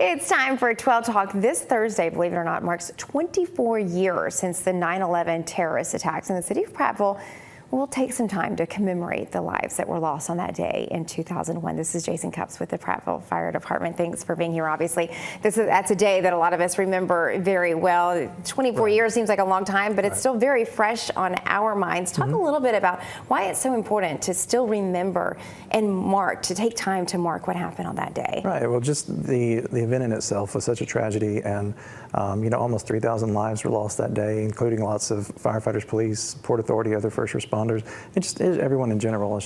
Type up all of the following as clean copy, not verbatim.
It's time for 12 Talk. This Thursday, believe it or not, marks 24 years since the 9/11 terrorist attacks in the city of Prattville. We'll take some time to commemorate the lives that were lost on that day in 2001. This is Jason Cups with the Prattville Fire Department. Thanks for being here. Obviously, that's a day that a lot of us remember very well. 24 years seems like a long time, but it's still very fresh on our minds. Talk a little bit about why it's so important to still remember and mark, to take time to mark what happened on that day. Right. Well, just the event in itself was such a tragedy, and almost 3,000 lives were lost that day, including lots of firefighters, police, Port Authority, other first responders. It just everyone in general.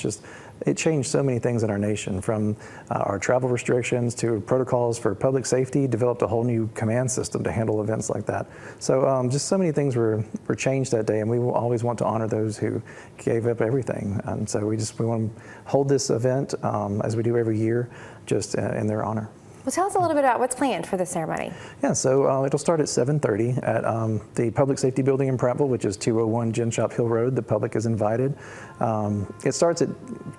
It changed so many things in our nation, from our travel restrictions to protocols for public safety. Developed a whole new command system to handle events like that. So just so many things were changed that day, and we will always want to honor those who gave up everything. And so we want to hold this event as we do every year, just in their honor. Well, tell us a little bit about what's planned for the ceremony. Yeah, so it'll start at 7:30 at the Public Safety Building in Prattville, which is 201 Gin Shop Hill Road. The public is invited. It starts at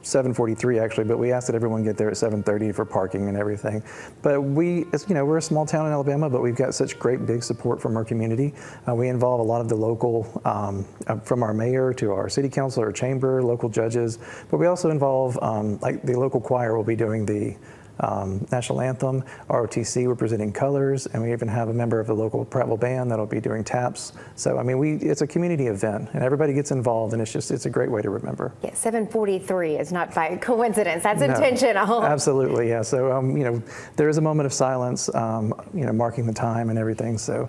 7:43 actually, but we ask that everyone get there at 7:30 for parking and everything. But we're a small town in Alabama, but we've got such great big support from our community. We involve a lot of the local, from our mayor to our city council, our chamber, local judges, but we also involve, like the local choir will be doing the national anthem. ROTC, we're presenting colors, and we even have a member of the local Prattville band that'll be doing taps. So I mean, it's a community event, and everybody gets involved, and it's a great way to remember. Yeah, 7:43 is not by coincidence. That's intentional. Absolutely, yeah. So there is a moment of silence, marking the time and everything. So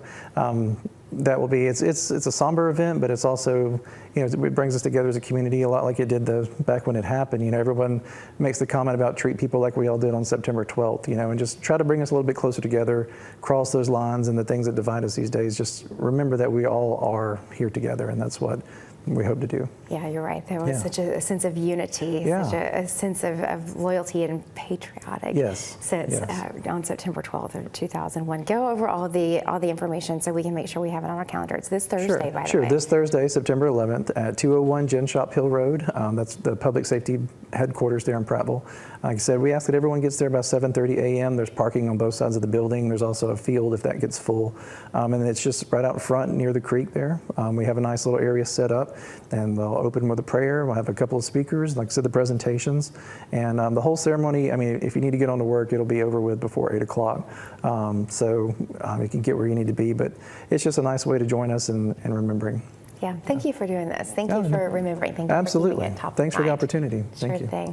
that will be. It's a somber event, but it's also, it brings us together as a community a lot, like it did back when it happened. Everyone makes the comment about treat people like we all did on September 12th, and just try to bring us a little bit closer together, cross those lines and the things that divide us these days. Just remember that we all are here together, and that's what we hope to do. Yeah, you're right. There was such a sense of unity, such a sense of loyalty and patriotic sense on September 12th of 2001. Go over all the information so we can make sure we have it on our calendar. It's this Thursday, by the way. Sure, this Thursday, September 11th at 201 Gin Shop Hill Road. That's the public safety headquarters there in Prattville. Like I said, we ask that everyone gets there about 7:30 a.m. There's parking on both sides of the building. There's also a field if that gets full. And it's just right out front near the creek there. We have a nice little area set up, and we'll open with a prayer. We'll have a couple of speakers, like I said, the presentations. And the whole ceremony, I mean, if you need to get on to work, it'll be over with before 8 o'clock. So you can get where you need to be. But it's just a nice way to join us in remembering. Yeah, thank you for doing this. Thank you for remembering. Thank you Absolutely. For keeping it top of Thanks for the mind. opportunity. Thank you. Sure thing.